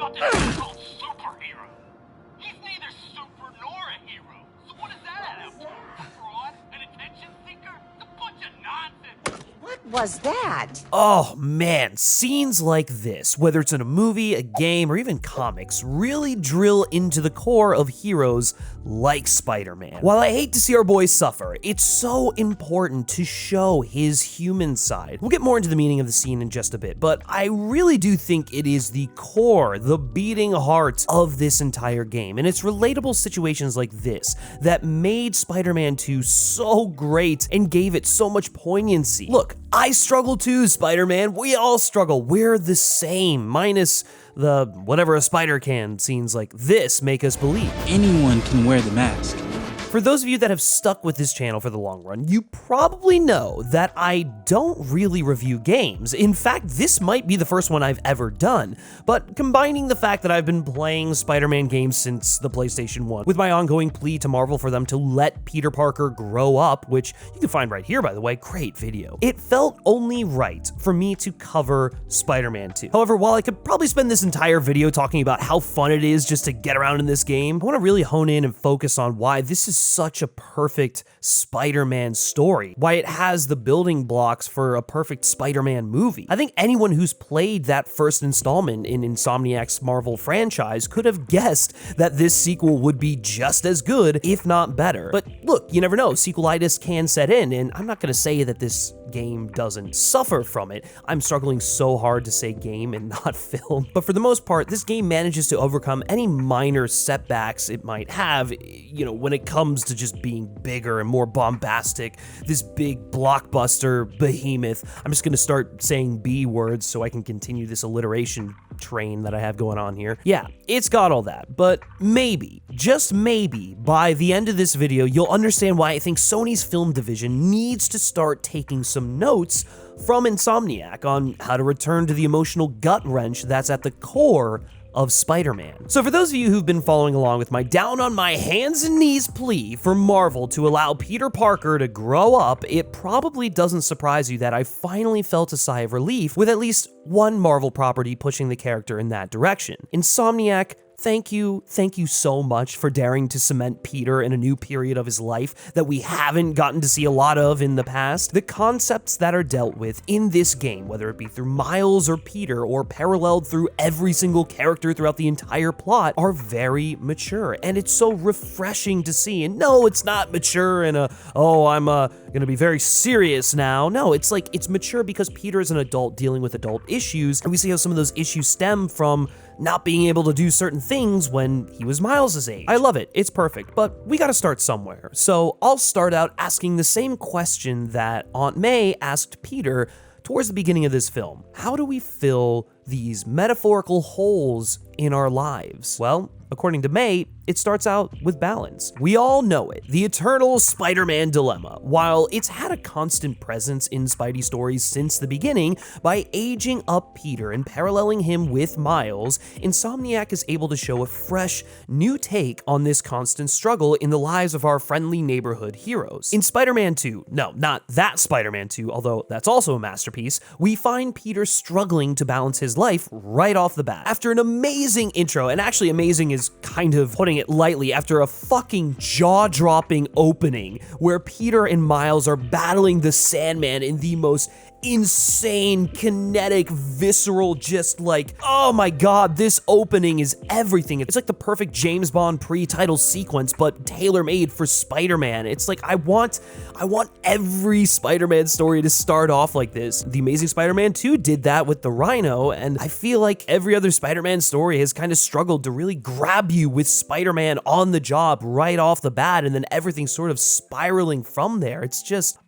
about this thing called superhero. He's neither super nor a hero. So what does that add up to? A fraud? An attention seeker? It's a bunch of nonsense. What was that? Oh man, scenes like this, whether it's in a movie, a game, or even comics, really drill into the core of heroes like Spider-Man. While I hate to see our boy suffer, it's so important to show his human side. We'll get more into the meaning of the scene in just a bit, but I really do think it is the core, the beating heart of this entire game, and it's relatable situations like this that made Spider-Man 2 so great and gave it so much poignancy. Look, I struggle too, Spider-Man. We all struggle. We're the same, minus the whatever a spider can scenes like this make us believe. Anyone can wear the mask. For those of you that have stuck with this channel for the long run, you probably know that I don't really review games. In fact, this might be the first one I've ever done, but combining the fact that I've been playing Spider-Man games since the PlayStation 1 with my ongoing plea to Marvel for them to let Peter Parker grow up, which you can find right here, by the way, great video, it felt only right for me to cover Spider-Man 2. However, while I could probably spend this entire video talking about how fun it is just to get around in this game, I want to really hone in and focus on why this is such a perfect Spider-Man story, why it has the building blocks for a perfect Spider-Man movie. I think anyone who's played that first installment in Insomniac's Marvel franchise could have guessed that this sequel would be just as good, if not better. But look, you never know, sequelitis can set in, and I'm not gonna say that this game doesn't suffer from it. I'm struggling so hard to say game and not film, but for the most part, this game manages to overcome any minor setbacks it might have, you know, when it comes to just being bigger and more bombastic, this big blockbuster behemoth. I'm just gonna start saying B words so I can continue this alliteration train that I have going on here. Yeah, it's got all that, but maybe, just maybe, by the end of this video, you'll understand why I think Sony's film division needs to start taking some notes from Insomniac on how to return to the emotional gut wrench that's at the core of Spider-Man. So for those of you who've been following along with my down on my hands and knees plea for Marvel to allow Peter Parker to grow up, it probably doesn't surprise you that I finally felt a sigh of relief with at least one Marvel property pushing the character in that direction. Insomniac, thank you so much for daring to cement Peter in a new period of his life that we haven't gotten to see a lot of in the past. The concepts that are dealt with in this game, whether it be through Miles or Peter or paralleled through every single character throughout the entire plot, are very mature, and it's so refreshing to see. And no, it's not mature in a, oh, I'm gonna be very serious now. No, it's like, it's mature because Peter is an adult dealing with adult issues, and we see how some of those issues stem from not being able to do certain things when he was Miles' age. I love it, it's perfect, but we gotta start somewhere. So I'll start out asking the same question that Aunt May asked Peter towards the beginning of this film. How do we fill these metaphorical holes in our lives? Well, according to May, it starts out with balance. We all know it, the eternal Spider-Man dilemma. While it's had a constant presence in Spidey stories since the beginning, by aging up Peter and paralleling him with Miles, Insomniac is able to show a fresh, new take on this constant struggle in the lives of our friendly neighborhood heroes. In Spider-Man 2, no, not that Spider-Man 2, although that's also a masterpiece, we find Peter struggling to balance his life right off the bat. After an amazing intro, and actually amazing is kind of putting it lightly, after a fucking jaw-dropping opening where Peter and Miles are battling the Sandman in the most insane, kinetic, visceral, just like, oh my god, this opening is everything. It's like the perfect James Bond pre-title sequence, but tailor-made for Spider-Man. It's like, I want every Spider-Man story to start off like this. The Amazing Spider-Man 2 did that with the Rhino, and I feel like every other Spider-Man story has kind of struggled to really grab you with Spider-Man on the job right off the bat, and then everything sort of spiraling from there. It's just,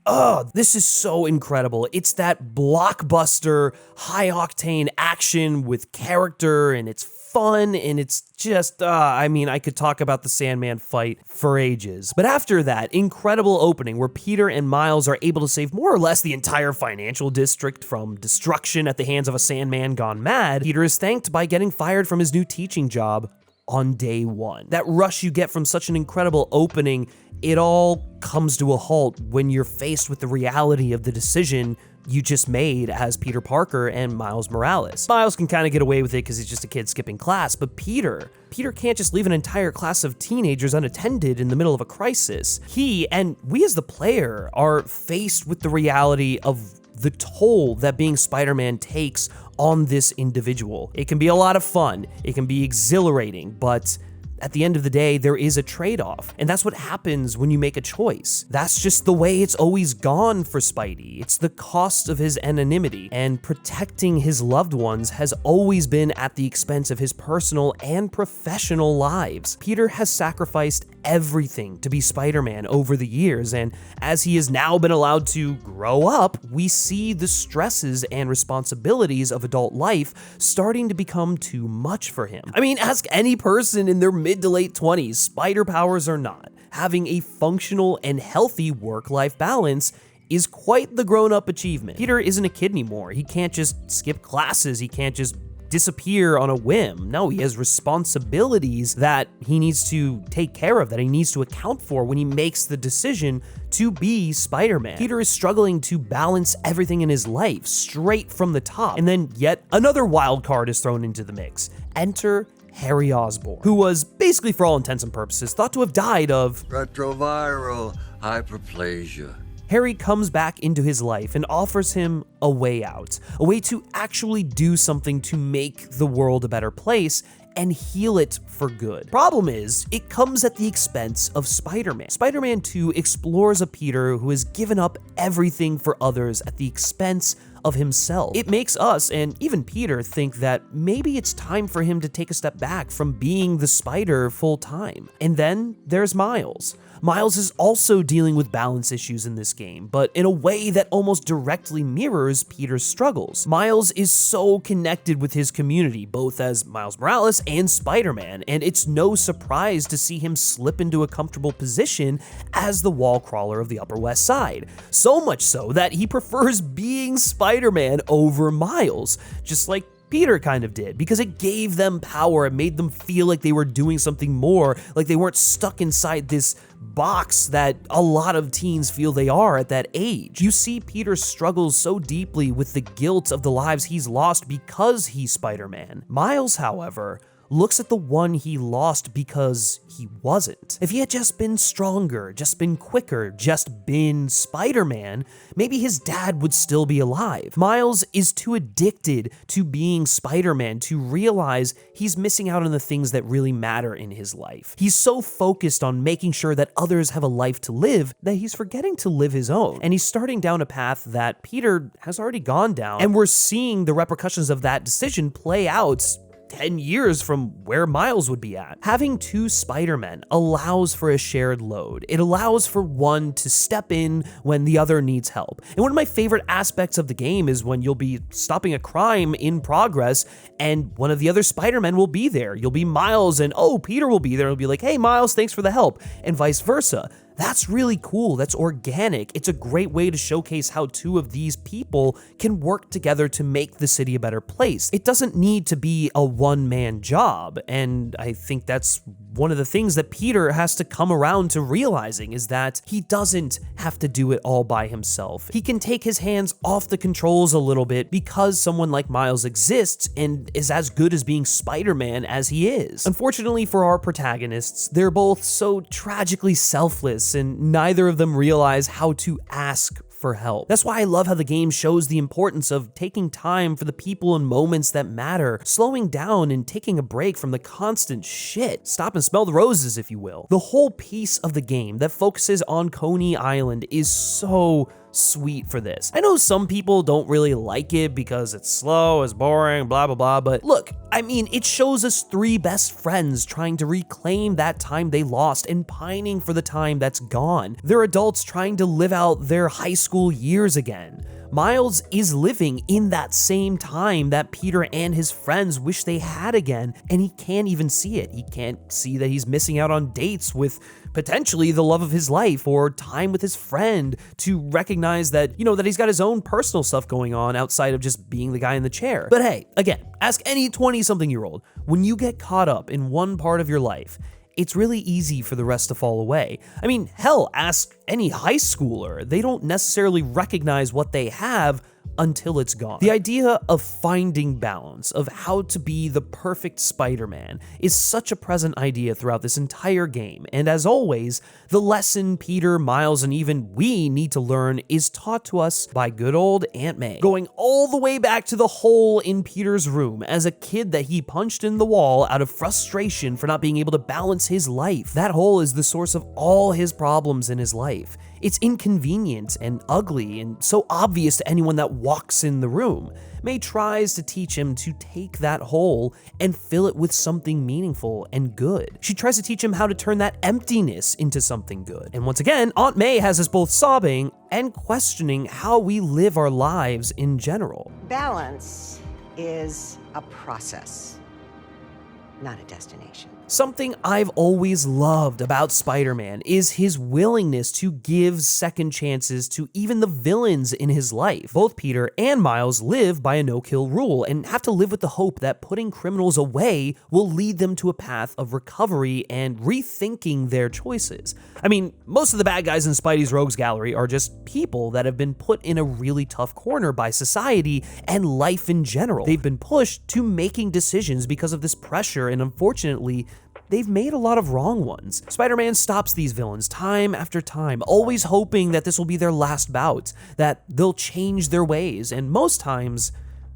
this is so incredible. It's that blockbuster, high-octane action with character, and it's fun, and it's just, I mean, I could talk about the Sandman fight for ages. But after that incredible opening where Peter and Miles are able to save more or less the entire financial district from destruction at the hands of a Sandman gone mad, Peter is thanked by getting fired from his new teaching job on day one. That rush you get from such an incredible opening, it all comes to a halt when you're faced with the reality of the decision you just made as Peter Parker and Miles Morales. Miles can kind of get away with it because he's just a kid skipping class, but Peter can't just leave an entire class of teenagers unattended in the middle of a crisis. He, and we as the player, are faced with the reality of the toll that being Spider-Man takes on this individual. It can be a lot of fun, it can be exhilarating, but at the end of the day, there is a trade-off, and that's what happens when you make a choice. That's just the way it's always gone for Spidey. It's the cost of his anonymity, and protecting his loved ones has always been at the expense of his personal and professional lives. Peter has sacrificed everything to be Spider-Man over the years, and as he has now been allowed to grow up, we see the stresses and responsibilities of adult life starting to become too much for him. I mean, ask any person in their mid to late 20s, spider powers or not, having a functional and healthy work-life balance is quite the grown-up achievement. Peter isn't a kid anymore. He can't just skip classes. He can't just disappear on a whim. No, he has responsibilities that he needs to take care of, that he needs to account for when he makes the decision to be Spider-Man. Peter is struggling to balance everything in his life straight from the top. And then yet another wild card is thrown into the mix. Enter Harry Osborn, who was basically, for all intents and purposes, thought to have died of retroviral hyperplasia. Harry comes back into his life and offers him a way out, a way to actually do something to make the world a better place and heal it for good. Problem is, it comes at the expense of Spider-Man. Spider-Man 2 explores a Peter who has given up everything for others at the expense of himself. It makes us, and even Peter, think that maybe it's time for him to take a step back from being the Spider full time. And then there's Miles. Miles is also dealing with balance issues in this game, but in a way that almost directly mirrors Peter's struggles. Miles is so connected with his community, both as Miles Morales and Spider-Man, and it's no surprise to see him slip into a comfortable position as the wall crawler of the Upper West Side. So much so that he prefers being Spider-Man over Miles, just like Peter kind of did, because it gave them power. It made them feel like they were doing something more, like they weren't stuck inside this box that a lot of teens feel they are at that age. You see Peter struggles so deeply with the guilt of the lives he's lost because he's Spider-Man. Miles, however, looks at the one he lost because he wasn't. If he had just been stronger, just been quicker, just been Spider-Man, maybe his dad would still be alive. Miles is too addicted to being Spider-Man to realize he's missing out on the things that really matter in his life. He's so focused on making sure that others have a life to live that he's forgetting to live his own. And he's starting down a path that Peter has already gone down, and we're seeing the repercussions of that decision play out 10 years from where Miles would be at. Having two Spider-Men allows for a shared load. It allows for one to step in when the other needs help. And one of my favorite aspects of the game is when you'll be stopping a crime in progress and one of the other Spider-Men will be there. You'll be Miles and, oh, Peter will be there. It'll be like, hey, Miles, thanks for the help, and vice versa. That's really cool. That's organic. It's a great way to showcase how two of these people can work together to make the city a better place. It doesn't need to be a one-man job, and I think that's one of the things that Peter has to come around to realizing, is that he doesn't have to do it all by himself. He can take his hands off the controls a little bit because someone like Miles exists and is as good as being Spider-Man as he is. Unfortunately for our protagonists, they're both so tragically selfless, and neither of them realize how to ask for help. That's why I love how the game shows the importance of taking time for the people and moments that matter, slowing down and taking a break from the constant shit. Stop and smell the roses, if you will. The whole piece of the game that focuses on Coney Island is so sweet for this. I know some people don't really like it because it's slow, it's boring, blah, blah, blah, but look, I mean, it shows us three best friends trying to reclaim that time they lost and pining for the time that's gone. They're adults trying to live out their high school years again. Miles is living in that same time that Peter and his friends wish they had again, and he can't even see it. He can't see that he's missing out on dates with potentially the love of his life or time with his friend, to recognize that, that he's got his own personal stuff going on outside of just being the guy in the chair. But hey, again, ask any 20-something-year-old, when you get caught up in one part of your life, it's really easy for the rest to fall away. I mean, hell, ask any high schooler. They don't necessarily recognize what they have until it's gone. The idea of finding balance, of how to be the perfect Spider-Man, is such a present idea throughout this entire game, and as always, the lesson Peter, Miles, and even we need to learn is taught to us by good old Aunt May, going all the way back to the hole in Peter's room as a kid that he punched in the wall out of frustration for not being able to balance his life. That hole is the source of all his problems in his life. It's inconvenient and ugly and so obvious to anyone that walks in the room. May tries to teach him to take that hole and fill it with something meaningful and good. She tries to teach him how to turn that emptiness into something good. And once again, Aunt May has us both sobbing and questioning how we live our lives in general. Balance is a process, not a destination. Something I've always loved about Spider-Man is his willingness to give second chances to even the villains in his life. Both Peter and Miles live by a no-kill rule and have to live with the hope that putting criminals away will lead them to a path of recovery and rethinking their choices. I mean, most of the bad guys in Spidey's Rogues Gallery are just people that have been put in a really tough corner by society and life in general. They've been pushed to making decisions because of this pressure, and unfortunately, they've made a lot of wrong ones. Spider-Man stops these villains time after time, always hoping that this will be their last bout, that they'll change their ways, and most times,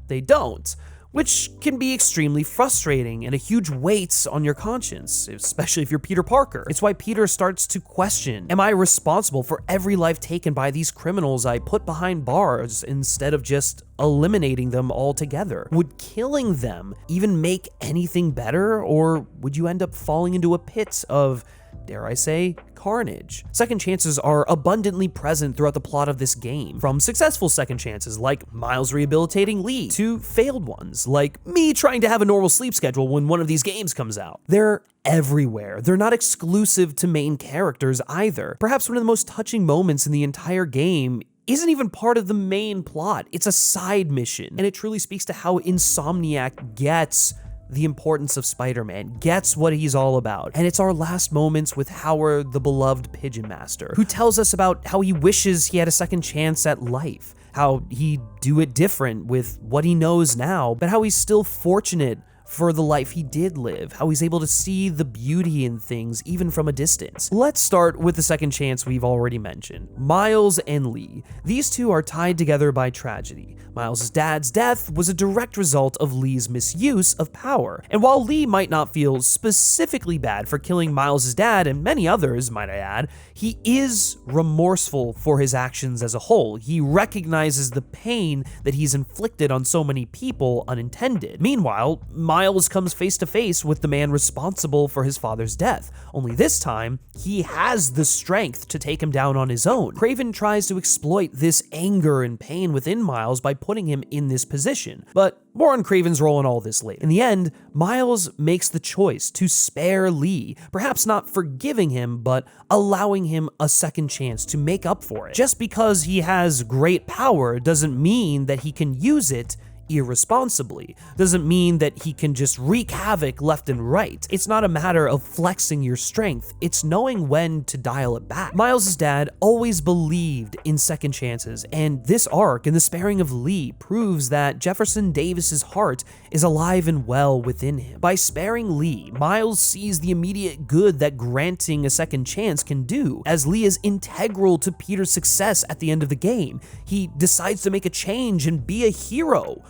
they don't, which can be extremely frustrating and a huge weight on your conscience, especially if you're Peter Parker. It's why Peter starts to question, am I responsible for every life taken by these criminals I put behind bars instead of just eliminating them altogether? Would killing them even make anything better, or would you end up falling into a pit of, dare I say, carnage? Second chances are abundantly present throughout the plot of this game, from successful second chances like Miles rehabilitating Lee, to failed ones like me trying to have a normal sleep schedule when one of these games comes out. They're everywhere. They're not exclusive to main characters either. Perhaps one of the most touching moments in the entire game isn't even part of the main plot. It's a side mission, and it truly speaks to how Insomniac gets the importance of Spider-Man, gets what he's all about. And it's our last moments with Howard, the beloved Pigeon Master, who tells us about how he wishes he had a second chance at life, how he'd do it different with what he knows now, but how he's still fortunate for the life he did live, how he's able to see the beauty in things even from a distance. Let's start with the second chance we've already mentioned, Miles and Lee. These two are tied together by tragedy. Miles' dad's death was a direct result of Lee's misuse of power, and while Lee might not feel specifically bad for killing Miles' dad, and many others, might I add, he is remorseful for his actions as a whole. He recognizes the pain that he's inflicted on so many people unintended. Meanwhile, Miles comes face to face with the man responsible for his father's death, only this time, he has the strength to take him down on his own. Kraven tries to exploit this anger and pain within Miles by putting him in this position, but more on Kraven's role in all this later. In the end, Miles makes the choice to spare Lee, perhaps not forgiving him, but allowing him a second chance to make up for it. Just because he has great power doesn't mean that he can use it irresponsibly, doesn't mean that he can just wreak havoc left and right. It's not a matter of flexing your strength, it's knowing when to dial it back. Miles' dad always believed in second chances, and this arc in the sparing of Lee proves that Jefferson Davis's heart is alive and well within him. By sparing Lee, Miles sees the immediate good that granting a second chance can do, as Lee is integral to Peter's success at the end of the game. He decides to make a change and be a hero.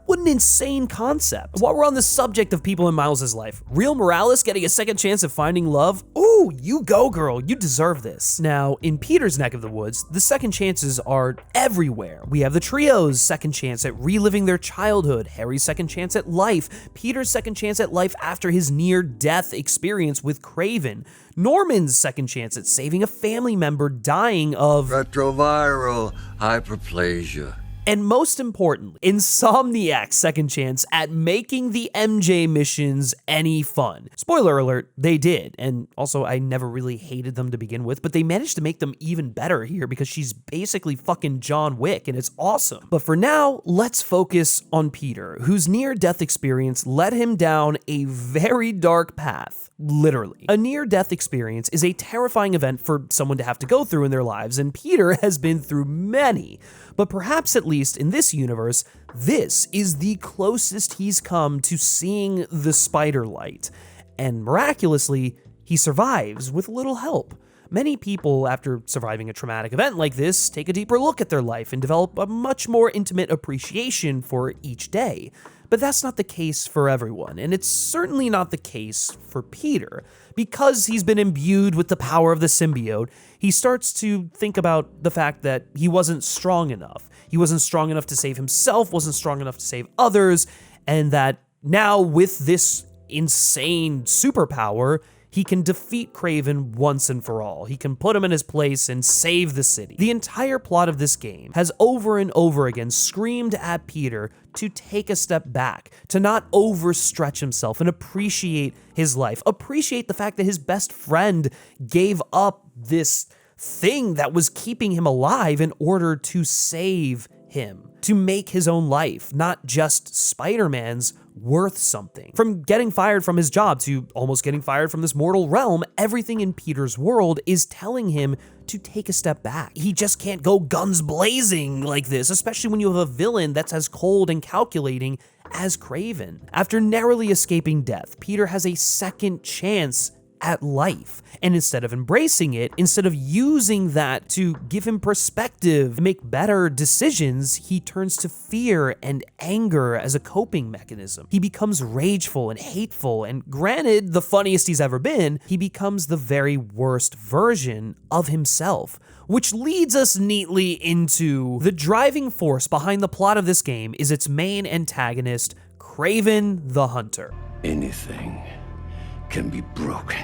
What an insane concept. While we're on the subject of people in Miles' life, Real Morales getting a second chance at finding love? Ooh, you go girl, you deserve this. Now, in Peter's neck of the woods, the second chances are everywhere. We have the trio's second chance at reliving their childhood, Harry's second chance at life, Peter's second chance at life after his near-death experience with Kraven, Norman's second chance at saving a family member dying of retroviral hyperplasia. And most importantly, Insomniac's second chance at making the MJ missions any fun. Spoiler alert, they did, and also I never really hated them to begin with, but they managed to make them even better here because she's basically fucking John Wick, and it's awesome. But for now, let's focus on Peter, whose near-death experience led him down a very dark path. Literally. A near-death experience is a terrifying event for someone to have to go through in their lives, and Peter has been through many. But perhaps at least in this universe, this is the closest he's come to seeing the spider light. And miraculously, he survives with little help. Many people, after surviving a traumatic event like this, take a deeper look at their life and develop a much more intimate appreciation for each day. But that's not the case for everyone, and it's certainly not the case for Peter. Because he's been imbued with the power of the symbiote, he starts to think about the fact that he wasn't strong enough. He wasn't strong enough to save himself, wasn't strong enough to save others, and that now with this insane superpower, he can defeat Kraven once and for all. He can put him in his place and save the city. The entire plot of this game has over and over again screamed at Peter to take a step back, to not overstretch himself and appreciate his life. Appreciate the fact that his best friend gave up this thing that was keeping him alive in order to save him, to make his own life, not just Spider-Man's, worth something. From getting fired from his job to almost getting fired from this mortal realm, everything in Peter's world is telling him to take a step back. He just can't go guns blazing like this, especially when you have a villain that's as cold and calculating as Kraven. After narrowly escaping death, Peter has a second chance at life. And instead of embracing it, instead of using that to give him perspective, make better decisions, he turns to fear and anger as a coping mechanism. He becomes rageful and hateful, and granted, the funniest he's ever been, he becomes the very worst version of himself. Which leads us neatly into the driving force behind the plot of this game is its main antagonist, Kraven the Hunter. Anything can be broken.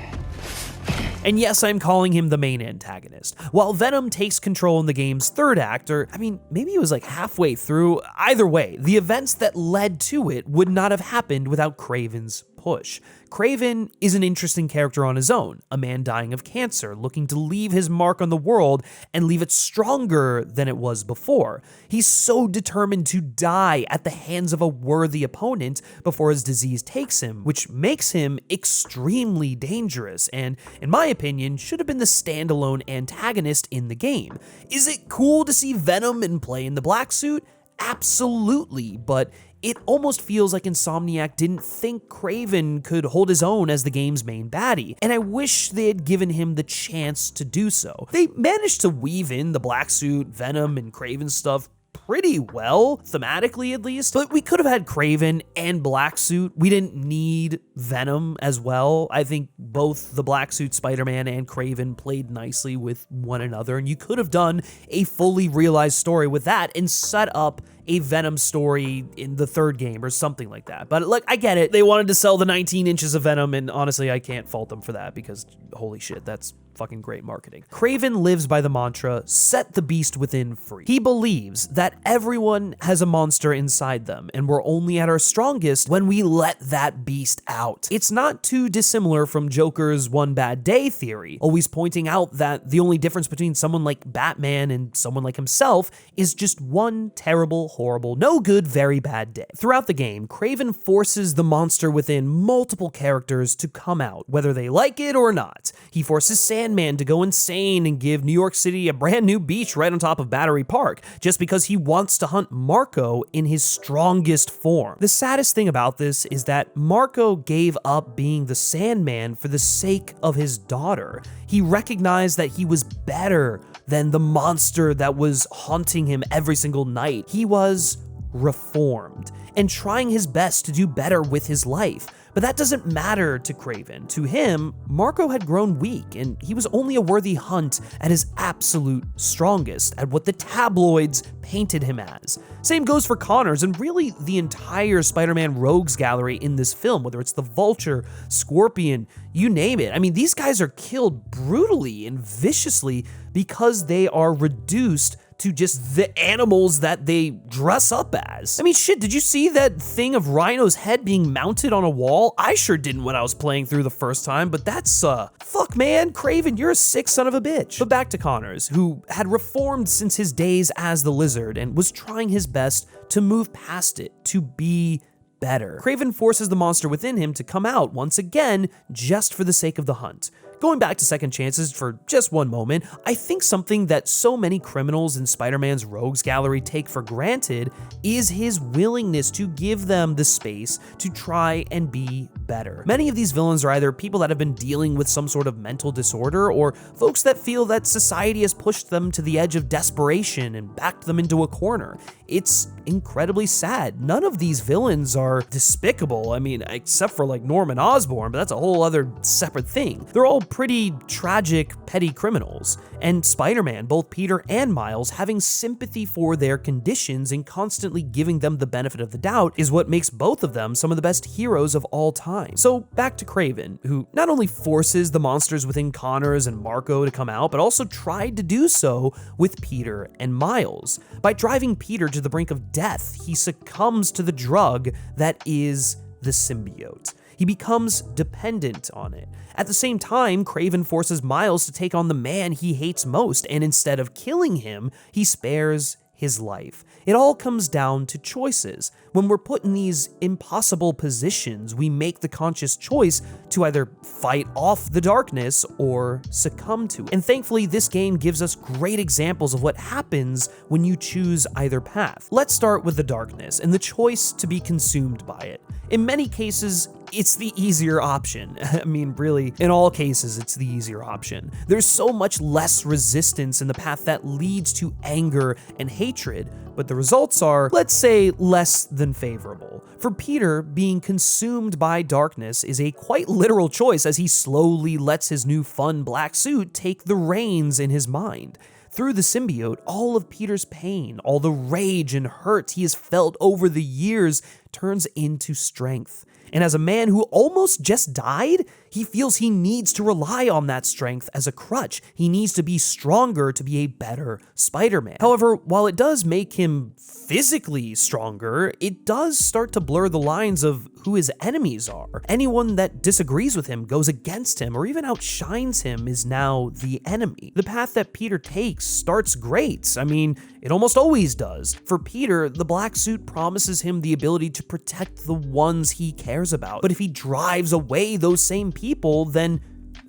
And yes, I'm calling him the main antagonist. While Venom takes control in the game's third act, or maybe it was like halfway through, either way, the events that led to it would not have happened without Kraven's push. Kraven is an interesting character on his own, a man dying of cancer, looking to leave his mark on the world and leave it stronger than it was before. He's so determined to die at the hands of a worthy opponent before his disease takes him, which makes him extremely dangerous and, in my opinion, should have been the standalone antagonist in the game. Is it cool to see Venom in play in the black suit? Absolutely, but it almost feels like Insomniac didn't think Kraven could hold his own as the game's main baddie, and I wish they had given him the chance to do so. They managed to weave in the black suit, Venom, and Kraven stuff pretty well, thematically at least, but we could have had Kraven and Black Suit. We didn't need Venom as well. I think both the Black Suit Spider-Man and Kraven played nicely with one another, and you could have done a fully realized story with that and set up a Venom story in the third game or something like that. But look, I get it. They wanted to sell the 19 inches of Venom, and honestly, I can't fault them for that because holy shit, that's fucking great marketing. Kraven lives by the mantra, set the beast within free. He believes that everyone has a monster inside them, and we're only at our strongest when we let that beast out. It's not too dissimilar from Joker's one bad day theory, always pointing out that the only difference between someone like Batman and someone like himself is just one terrible, horrible, no good, very bad day. Throughout the game, Kraven forces the monster within multiple characters to come out, whether they like it or not. He forces Sandman to go insane and give New York City a brand new beach right on top of Battery Park, just because he wants to hunt Marco in his strongest form. The saddest thing about this is that Marco gave up being the Sandman for the sake of his daughter. He recognized that he was better than the monster that was haunting him every single night. He was reformed and trying his best to do better with his life. But that doesn't matter to Kraven. To him, Marco had grown weak, and he was only a worthy hunt at his absolute strongest, at what the tabloids painted him as. Same goes for Connors, and really the entire Spider-Man rogues gallery in this film, whether it's the Vulture, Scorpion, you name it. I mean, these guys are killed brutally and viciously because they are reduced to just the animals that they dress up as. I mean, shit, did you see that thing of Rhino's head being mounted on a wall? I sure didn't when I was playing through the first time, but that's, fuck man, Kraven, you're a sick son of a bitch. But back to Connors, who had reformed since his days as the Lizard and was trying his best to move past it, to be better. Kraven forces the monster within him to come out once again, just for the sake of the hunt. Going back to second chances for just one moment, I think something that so many criminals in Spider-Man's rogues gallery take for granted is his willingness to give them the space to try and be better. Many of these villains are either people that have been dealing with some sort of mental disorder, or folks that feel that society has pushed them to the edge of desperation and backed them into a corner. It's incredibly sad. None of these villains are despicable. I mean, except for like Norman Osborn, but that's a whole other separate thing. They're all pretty tragic, petty criminals. And Spider-Man, both Peter and Miles, having sympathy for their conditions and constantly giving them the benefit of the doubt is what makes both of them some of the best heroes of all time. So back to Kraven, who not only forces the monsters within Connors and Marco to come out, but also tried to do so with Peter and Miles. By driving Peter to the brink of death, he succumbs to the drug that is the symbiote. He becomes dependent on it. At the same time, Kraven forces Miles to take on the man he hates most, and instead of killing him, he spares his life. It all comes down to choices. When we're put in these impossible positions, we make the conscious choice to either fight off the darkness or succumb to it. And thankfully, this game gives us great examples of what happens when you choose either path. Let's start with the darkness and the choice to be consumed by it. In many cases, it's the easier option. I mean, really, in all cases, it's the easier option. There's so much less resistance in the path that leads to anger and hatred, but the results are, let's say, less than favorable. For Peter, being consumed by darkness is a quite literal choice as he slowly lets his new fun black suit take the reins in his mind. Through the symbiote, all of Peter's pain, all the rage and hurt he has felt over the years turns into strength. And as a man who almost just died, he feels he needs to rely on that strength as a crutch. He needs to be stronger to be a better Spider-Man. However, while it does make him physically stronger, it does start to blur the lines of who his enemies are. Anyone that disagrees with him, goes against him, or even outshines him is now the enemy. The path that Peter takes starts great. I mean, it almost always does. For Peter, the black suit promises him the ability to protect the ones he cares about. But if he drives away those same people, then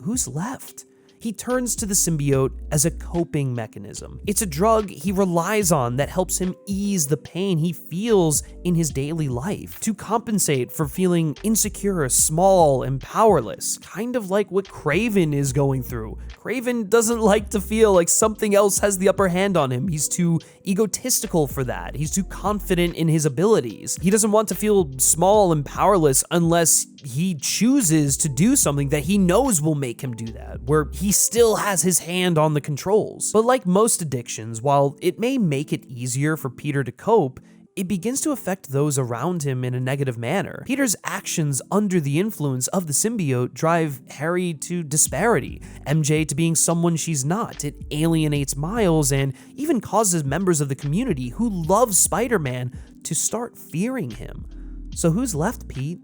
who's left? He turns to the symbiote as a coping mechanism. It's a drug he relies on that helps him ease the pain he feels in his daily life, to compensate for feeling insecure, small, and powerless, kind of like what Kraven is going through. Kraven doesn't like to feel like something else has the upper hand on him. He's too egotistical for that. He's too confident in his abilities. He doesn't want to feel small and powerless unless he chooses to do something that he knows will make him do that, where he still has his hand on the controls. But like most addictions, while it may make it easier for Peter to cope, it begins to affect those around him in a negative manner. Peter's actions under the influence of the symbiote drive Harry to disparity, MJ to being someone she's not. It alienates Miles and even causes members of the community who love Spider-Man to start fearing him. So who's left, Pete?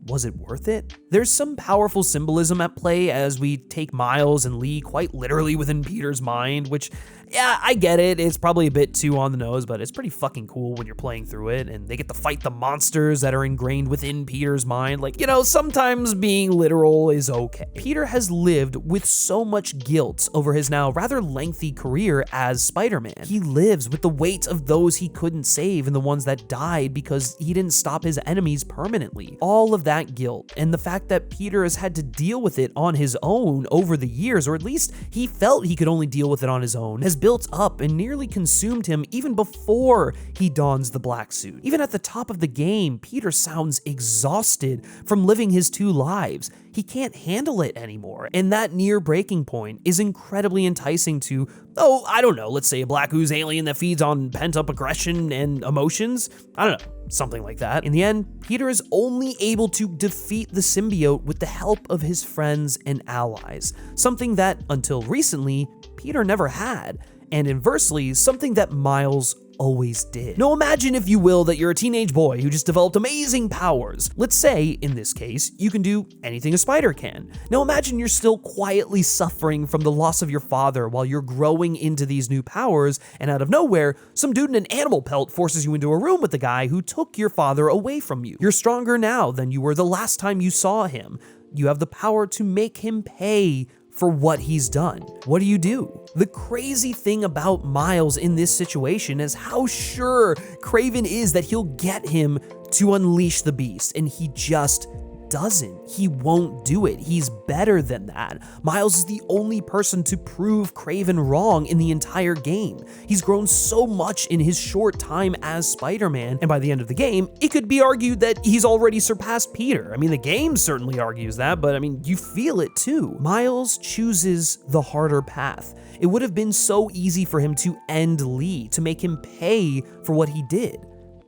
Was it worth it? There's some powerful symbolism at play as we take Miles and Lee quite literally within Peter's mind, which, yeah, I get it. It's probably a bit too on the nose, but it's pretty fucking cool when you're playing through it, and they get to fight the monsters that are ingrained within Peter's mind. Like, you know, sometimes being literal is okay. Peter has lived with so much guilt over his now rather lengthy career as Spider-Man. He lives with the weight of those he couldn't save and the ones that died because he didn't stop his enemies permanently. All of that guilt, and the fact that Peter has had to deal with it on his own over the years, or at least he felt he could only deal with it on his own, has built up and nearly consumed him even before he dons the black suit. Even at the top of the game, Peter sounds exhausted from living his two lives. He can't handle it anymore, and that near breaking point is incredibly enticing to, oh, I don't know, let's say a black ooze alien that feeds on pent-up aggression and emotions? I don't know, something like that. In the end, Peter is only able to defeat the symbiote with the help of his friends and allies, something that, until recently, Peter never had. and inversely, something that Miles always did. Now imagine, if you will, that you're a teenage boy who just developed amazing powers. Let's say, in this case, you can do anything a spider can. Now imagine you're still quietly suffering from the loss of your father while you're growing into these new powers, and out of nowhere, some dude in an animal pelt forces you into a room with the guy who took your father away from you. You're stronger now than you were the last time you saw him. You have the power to make him pay for what he's done. What do? The crazy thing about Miles in this situation is how sure Kraven is that he'll get him to unleash the beast, and he just doesn't. He won't do it. He's better than that. Miles is the only person to prove Kraven wrong in the entire game. He's grown so much in his short time as Spider-Man, and by the end of the game, it could be argued that he's already surpassed Peter. I mean, the game certainly argues that, but I mean, you feel it too. Miles chooses the harder path. It would have been so easy for him to end Lee, to make him pay for what he did,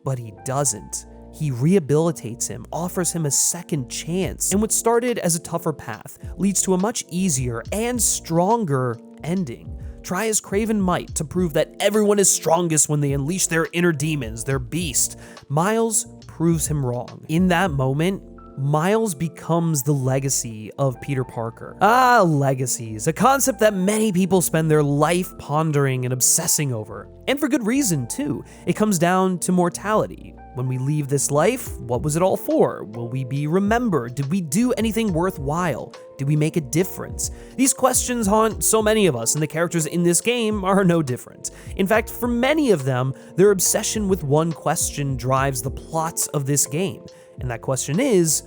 but he doesn't. He rehabilitates him, offers him a second chance, and what started as a tougher path leads to a much easier and stronger ending. Try as Kraven might to prove that everyone is strongest when they unleash their inner demons, their beast, Miles proves him wrong. In that moment, Miles becomes the legacy of Peter Parker. Legacies, a concept that many people spend their life pondering and obsessing over. And for good reason, too. It comes down to mortality. When we leave this life, what was it all for? Will we be remembered? Did we do anything worthwhile? Did we make a difference? These questions haunt so many of us, and the characters in this game are no different. In fact, for many of them, their obsession with one question drives the plots of this game. And that question is,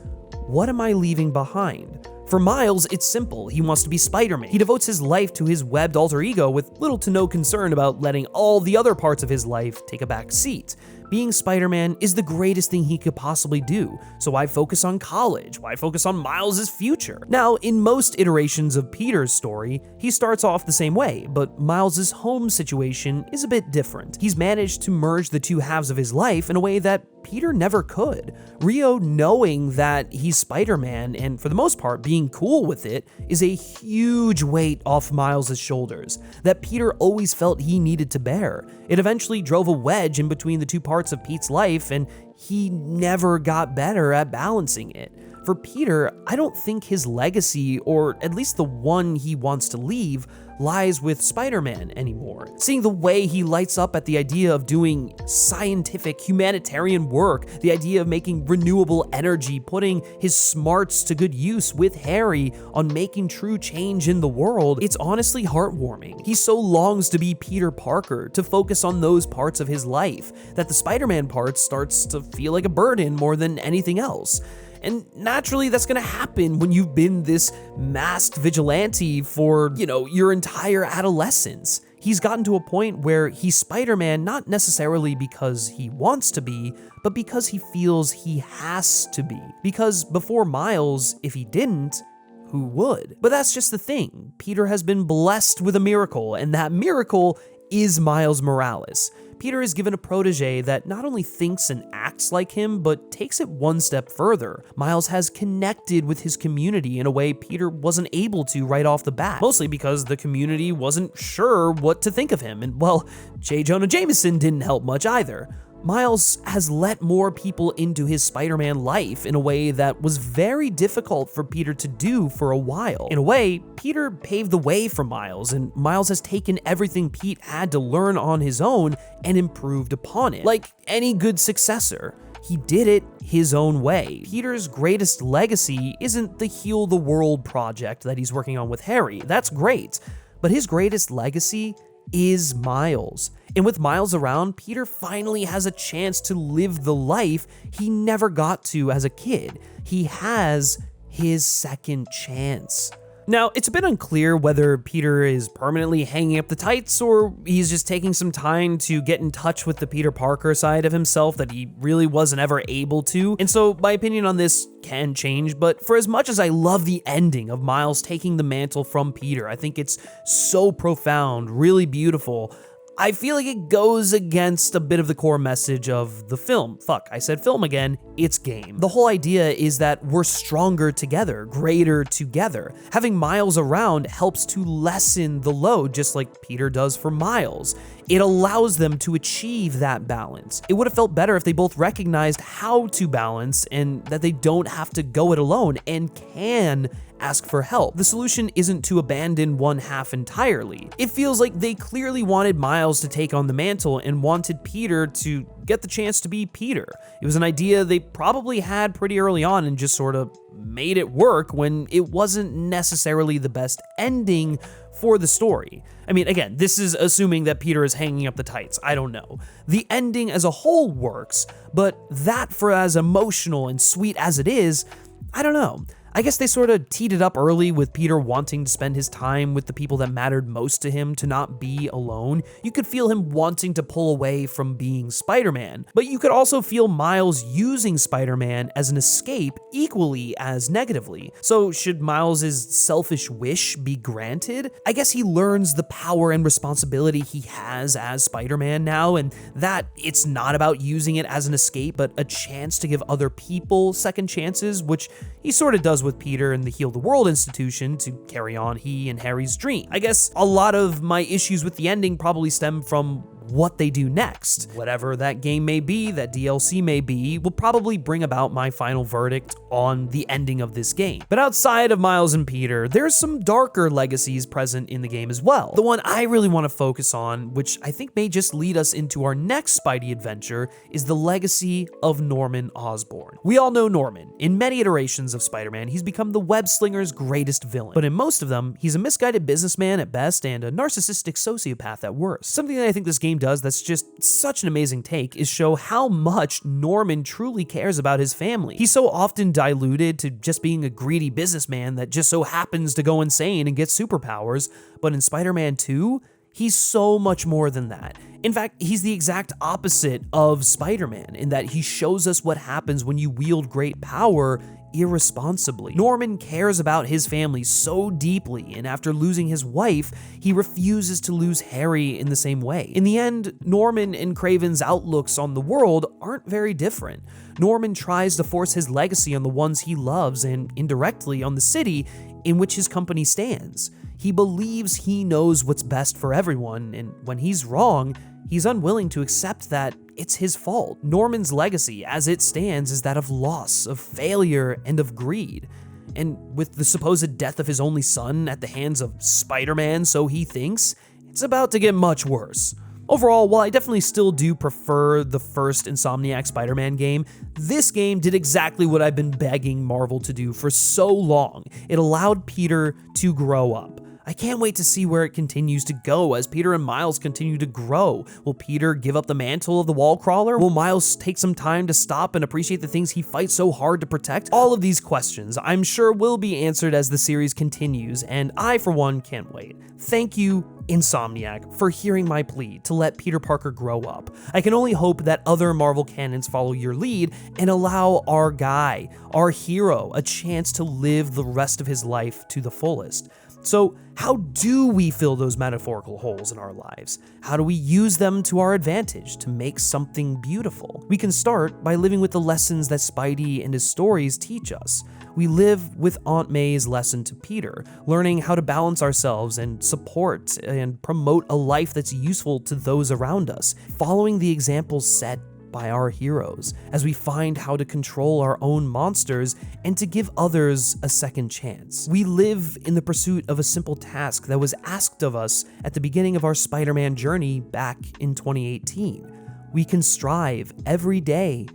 what am I leaving behind? For Miles, it's simple. He wants to be Spider-Man. He devotes his life to his webbed alter ego with little to no concern about letting all the other parts of his life take a back seat. Being Spider-Man is the greatest thing he could possibly do, so why focus on college? Why focus on Miles' future? Now, in most iterations of Peter's story, he starts off the same way, but Miles' home situation is a bit different. He's managed to merge the two halves of his life in a way that Peter never could. Rio knowing that he's Spider-Man, and for the most part being cool with it, is a huge weight off Miles' shoulders that Peter always felt he needed to bear. It eventually drove a wedge in between the two parts of Pete's life, and he never got better at balancing it. For Peter, I don't think his legacy, or at least the one he wants to leave, lies with Spider-Man anymore. Seeing the way he lights up at the idea of doing scientific, humanitarian work, the idea of making renewable energy, putting his smarts to good use with Harry on making true change in the world, it's honestly heartwarming. He so longs to be Peter Parker, to focus on those parts of his life, that the Spider-Man part starts to feel like a burden more than anything else. And naturally, that's gonna happen when you've been this masked vigilante for, your entire adolescence. He's gotten to a point where he's Spider-Man not necessarily because he wants to be, but because he feels he has to be. Because before Miles, if he didn't, who would? But that's just the thing. Peter has been blessed with a miracle, and that miracle is Miles Morales. Peter is given a protege that not only thinks and acts like him, but takes it one step further. Miles has connected with his community in a way Peter wasn't able to right off the bat, mostly because the community wasn't sure what to think of him, and well, J. Jonah Jameson didn't help much either. Miles has let more people into his Spider-Man life in a way that was very difficult for Peter to do for a while. In a way, Peter paved the way for Miles, and Miles has taken everything Pete had to learn on his own and improved upon it. Like any good successor, he did it his own way. Peter's greatest legacy isn't the Heal the World project that he's working on with Harry. That's great, but his greatest legacy is Miles. And with Miles around, Peter finally has a chance to live the life he never got to as a kid. He has his second chance. Now, it's a bit unclear whether Peter is permanently hanging up the tights or he's just taking some time to get in touch with the Peter Parker side of himself that he really wasn't ever able to. And so my opinion on this can change, but for as much as I love the ending of Miles taking the mantle from Peter, I think it's so profound, really beautiful, I feel like it goes against a bit of the core message of the film. Fuck, I said film again, it's game. The whole idea is that we're stronger together, greater together. Having Miles around helps to lessen the load, just like Peter does for Miles. It allows them to achieve that balance. It would have felt better if they both recognized how to balance and that they don't have to go it alone and can ask for help. The solution isn't to abandon one half entirely. It feels like they clearly wanted Miles to take on the mantle and wanted Peter to get the chance to be Peter. It was an idea they probably had pretty early on and just sort of made it work when it wasn't necessarily the best ending for the story. I mean, again, this is assuming that Peter is hanging up the tights. I don't know. The ending as a whole works, but that for as emotional and sweet as it is, I don't know. I guess they sort of teed it up early with Peter wanting to spend his time with the people that mattered most to him, to not be alone. You could feel him wanting to pull away from being Spider-Man, but you could also feel Miles using Spider-Man as an escape equally as negatively. So should Miles' selfish wish be granted? I guess he learns the power and responsibility he has as Spider-Man now, and that it's not about using it as an escape, but a chance to give other people second chances, which he sort of does with Peter and the Heal the World Institution to carry on he and Harry's dream. I guess a lot of my issues with the ending probably stem from what they do next. Whatever that game may be, that DLC may be, will probably bring about my final verdict on the ending of this game. But outside of Miles and Peter, there's some darker legacies present in the game as well. The one I really want to focus on, which I think may just lead us into our next Spidey adventure, is the legacy of Norman Osborn. We all know Norman. In many iterations of Spider-Man, he's become the web-slinger's greatest villain. But in most of them, he's a misguided businessman at best and a narcissistic sociopath at worst. Something that I think this game does that's just such an amazing take is show how much Norman truly cares about his family. He's so often diluted to just being a greedy businessman that just so happens to go insane and get superpowers, but in Spider-Man 2, he's so much more than that. In fact, he's the exact opposite of Spider-Man in that he shows us what happens when you wield great power irresponsibly. Norman cares about his family so deeply, and after losing his wife, he refuses to lose Harry in the same way. In the end, Norman and Craven's outlooks on the world aren't very different. Norman tries to force his legacy on the ones he loves and indirectly on the city in which his company stands. He believes he knows what's best for everyone, and when he's wrong, he's unwilling to accept that it's his fault. Norman's legacy, as it stands, is that of loss, of failure, and of greed. And with the supposed death of his only son at the hands of Spider-Man, so he thinks, it's about to get much worse. Overall, while I definitely still do prefer the first Insomniac Spider-Man game, this game did exactly what I've been begging Marvel to do for so long. It allowed Peter to grow up. I can't wait to see where it continues to go as Peter and Miles continue to grow. Will Peter give up the mantle of the wall crawler? Will Miles take some time to stop and appreciate the things he fights so hard to protect? All of these questions, I'm sure, will be answered as the series continues, and I, for one, can't wait. Thank you, Insomniac, for hearing my plea to let Peter Parker grow up. I can only hope that other Marvel canons follow your lead and allow our guy, our hero, a chance to live the rest of his life to the fullest. So how do we fill those metaphorical holes in our lives? How do we use them to our advantage to make something beautiful? We can start by living with the lessons that Spidey and his stories teach us. We live with Aunt May's lesson to Peter, learning how to balance ourselves and support and promote a life that's useful to those around us, following the examples set by our heroes, as we find how to control our own monsters and to give others a second chance. We live in the pursuit of a simple task that was asked of us at the beginning of our Spider-Man journey back in 2018. We can strive every day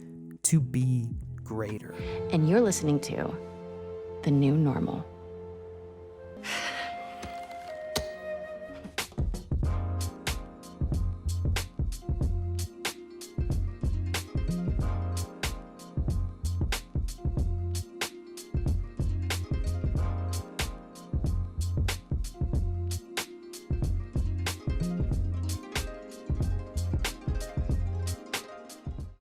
to be greater. And you're listening to The New Normal.